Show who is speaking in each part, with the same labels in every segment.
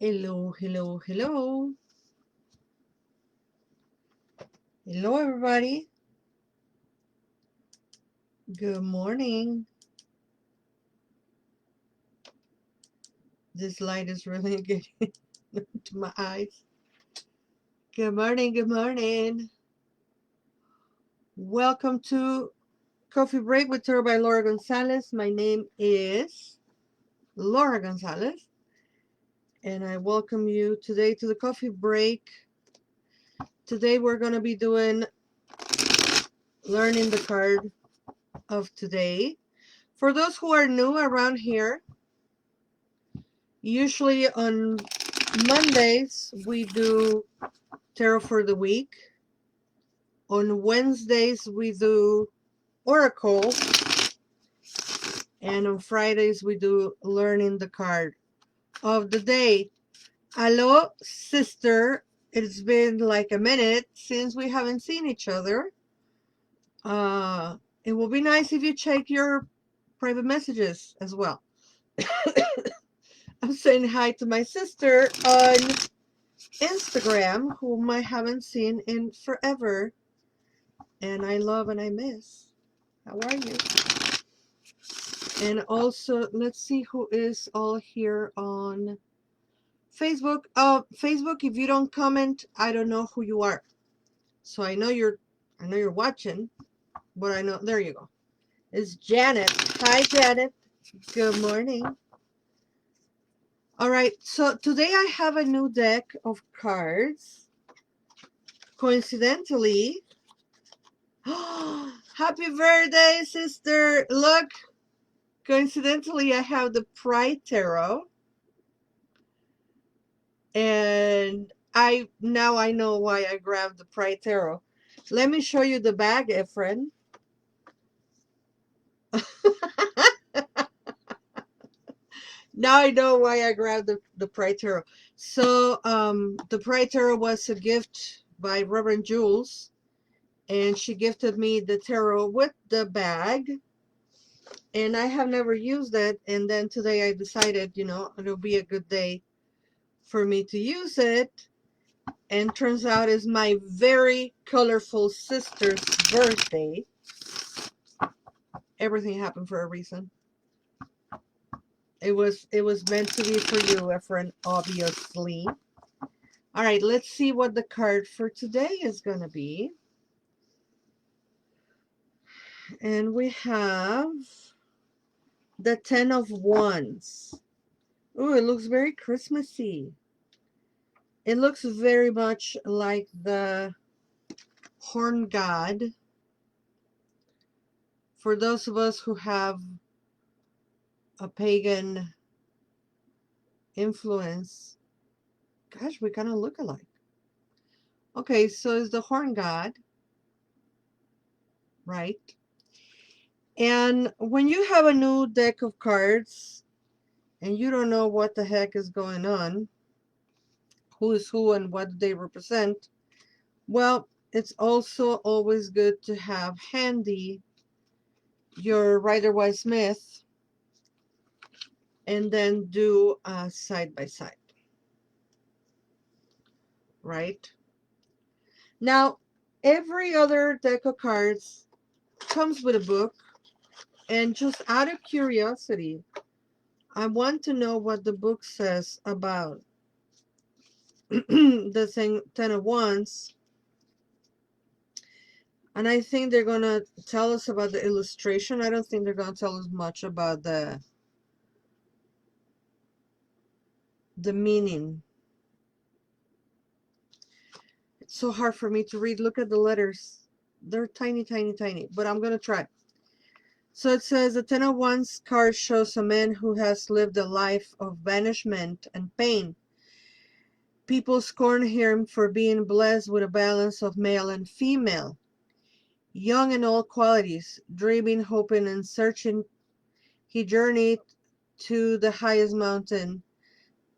Speaker 1: Hello, hello, hello. Hello, everybody. Good morning. This light is really getting to my eyes. Good morning, good morning. Welcome to Coffee Break with Tarot by Laura González. My name is Laura González, and I welcome you today to the Coffee Break. Today we're going to be doing learning the card of today. For those who are new around here, usually on Mondays we do tarot for the week. On Wednesdays we do oracle, and on Fridays we do learning the card of the day. Hello, sister. It's been like a minute since we haven't seen each other. It will be nice if you check your private messages as well. I'm saying hi to my sister on Instagram, whom I haven't seen in forever, and I love and I miss. How are you? And also, let's see who is all here on Facebook. Facebook, if you don't comment, I don't know who you are. So I know you're watching, but I know, there you go. It's Janet. Hi, Janet. Good morning. All right, so today I have a new deck of cards. Coincidentally, happy birthday, sister. Look, coincidentally, I have the Pride Tarot. And now I know why I grabbed the Pride Tarot. Let me show you the bag, Efren. Now I know why I grabbed the Pride Tarot. So the Pride Tarot was a gift by Reverend Jules, and she gifted me the tarot with the bag, and I have never used it. And then today I decided, it'll be a good day for me to use it. And turns out it's my very colorful sister's birthday. Everything happened for a reason. It was meant to be for you, Efren, obviously. All right, let's see what the card for today is going to be. And we have the 10 of Wands. Ooh, it looks very Christmassy. It looks very much like the Horn God. For those of us who have a pagan influence, gosh, we kind of look alike. Okay, so it's the Horn God, right? And when you have a new deck of cards and you don't know what the heck is going on, who is who and what they represent, well, it's also always good to have handy your Rider-Waite-Smith and then do a side by side, right? Now, every other deck of cards comes with a book, and just out of curiosity, I want to know what the book says about the 10 of Wands. And I think they're going to tell us about the illustration. I don't think they're going to tell us much about the meaning. It's so hard for me to read. Look at the letters. They're tiny, tiny, tiny. But I'm going to try. So it says, the 10 of Wands card shows a man who has lived a life of banishment and pain. People scorn him for being blessed with a balance of male and female. Young in all qualities, dreaming, hoping, and searching, he journeyed to the highest mountain,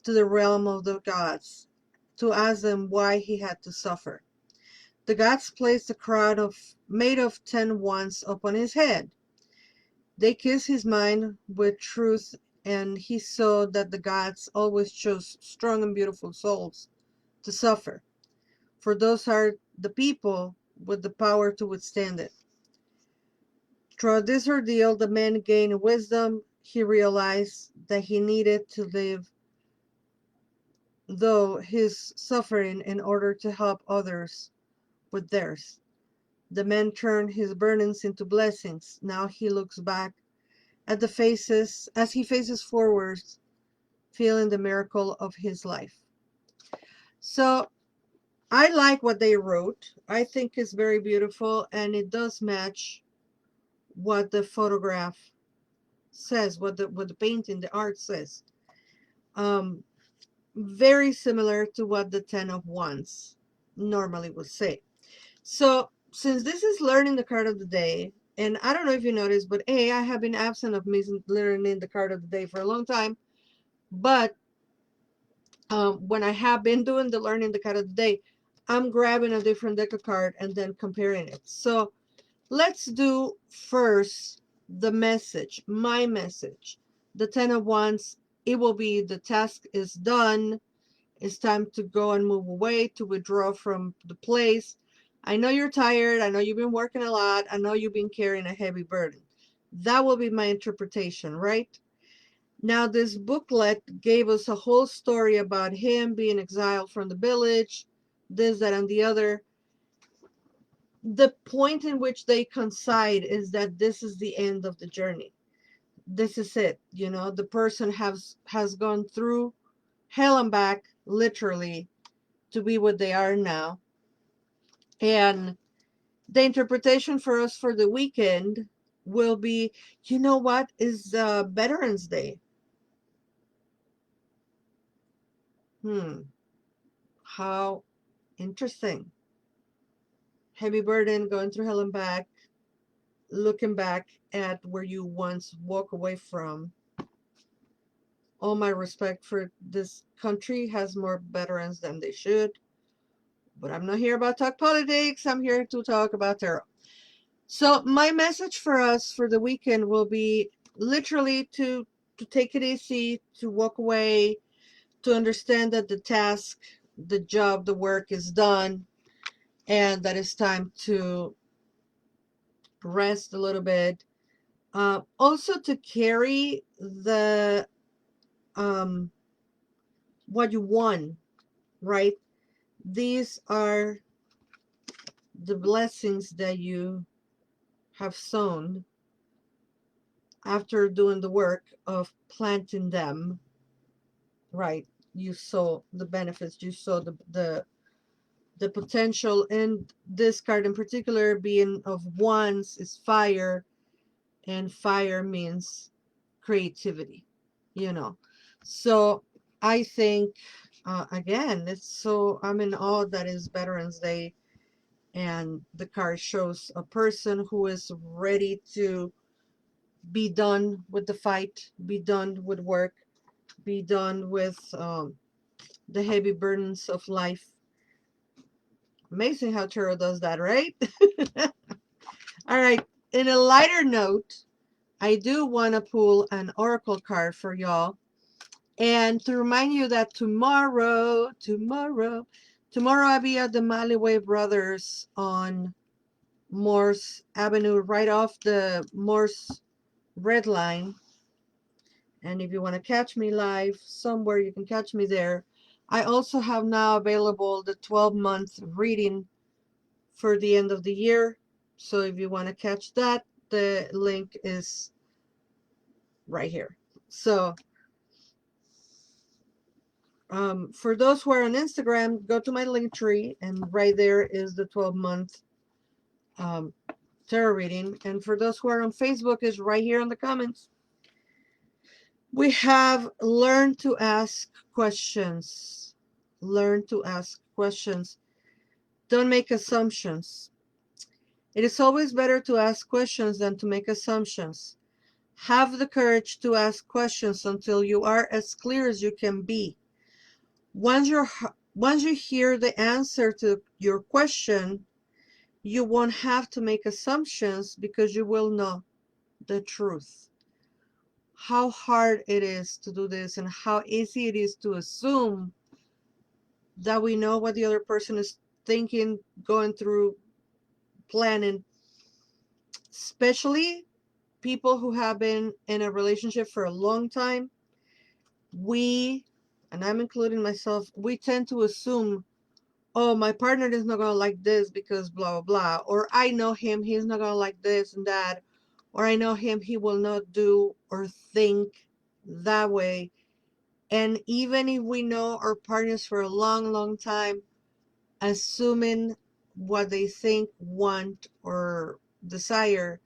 Speaker 1: to the realm of the gods, to ask them why he had to suffer. The gods placed a crown made of 10 wands upon his head. They kissed his mind with truth and he saw that the gods always chose strong and beautiful souls to suffer, for those are the people with the power to withstand it. Throughout this ordeal, the man gained wisdom. He realized that he needed to live though his suffering in order to help others with theirs. The man turned his burdens into blessings. Now he looks back at the faces as he faces forwards, feeling the miracle of his life. So I like what they wrote. I think it's very beautiful, and it does match what the photograph says, what the painting, the art says. Um, Very similar to what the Ten of Wands normally would say. So since this is learning the card of the day, and I don't know if you noticed, but I have been absent of me learning the card of the day for a long time. But when I have been doing the learning the card of the day, I'm grabbing a different deck of card and then comparing it. So let's do first the message, my message. The Ten of Wands, it will be the task is done. It's time to go and move away, to withdraw from the place. I know you're tired. I know you've been working a lot. I know you've been carrying a heavy burden. That will be my interpretation, right? Now, this booklet gave us a whole story about him being exiled from the village, this, that, and the other. The point in which they coincide is that this is the end of the journey. This is it. The person has gone through hell and back, literally, to be what they are now. And the interpretation for us for the weekend will be, what is Veterans Day? How interesting. Heavy burden, going through hell and back, looking back at where you once walk away from. All my respect for this country has more veterans than they should. But I'm not here about talk politics. I'm here to talk about tarot. So my message for us for the weekend will be literally to take it easy, to walk away, to understand that the task, the job, the work is done, and that it's time to rest a little bit. Also to carry the what you won, right? These are the blessings that you have sown after doing the work of planting them, right? You saw the benefits, you saw the potential, and this card in particular being of wands is fire, and fire means creativity, you know. So I think again, I'm in awe that is Veterans Day, and the card shows a person who is ready to be done with the fight, be done with work, be done with the heavy burdens of life. Amazing how tarot does that, right? All right. In a lighter note, I do want to pull an oracle card for y'all. And to remind you that tomorrow I'll be at the Maliway Brothers on Morse Avenue, right off the Morse Red Line. And if you want to catch me live somewhere, you can catch me there. I also have now available the 12-month reading for the end of the year. So if you want to catch that, the link is right here. So for those who are on Instagram, go to my link tree, and right there is the 12-month tarot reading. And for those who are on Facebook, is right here in the comments. We have learned to ask questions. Learn to ask questions. Don't make assumptions. It is always better to ask questions than to make assumptions. Have the courage to ask questions until you are as clear as you can be. Once you hear the answer to your question, you won't have to make assumptions because you will know the truth. how hard it is to do this and how easy it is to assume that we know what the other person is thinking, going through, planning, especially people who have been in a relationship for a long time. We, and I'm including myself, we tend to assume, oh, my partner is not gonna like this because blah blah blah, or I know him, he's not gonna like this and that, or I know him, he will not do or think that way. And even if we know our partners for a long, long time, assuming what they think, want, or desire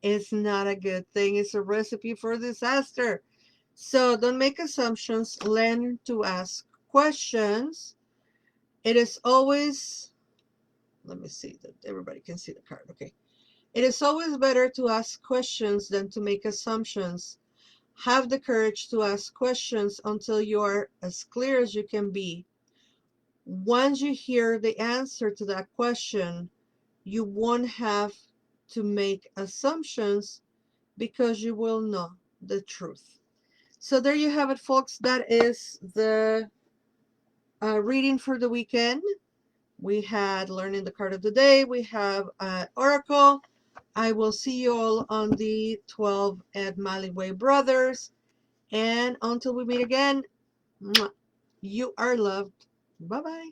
Speaker 1: is not a good thing. It's a recipe for disaster. So don't make assumptions, learn to ask questions. It is always, let me see that everybody can see the card. Okay. It is always better to ask questions than to make assumptions. Have the courage to ask questions until you are as clear as you can be. Once you hear the answer to that question, you won't have to make assumptions because you will know the truth. So there you have it, folks. That is the reading for the weekend. We had learning the card of the day. We have Oracle. I will see you all on the 12 at Maliway Brothers. And until we meet again, you are loved. Bye-bye.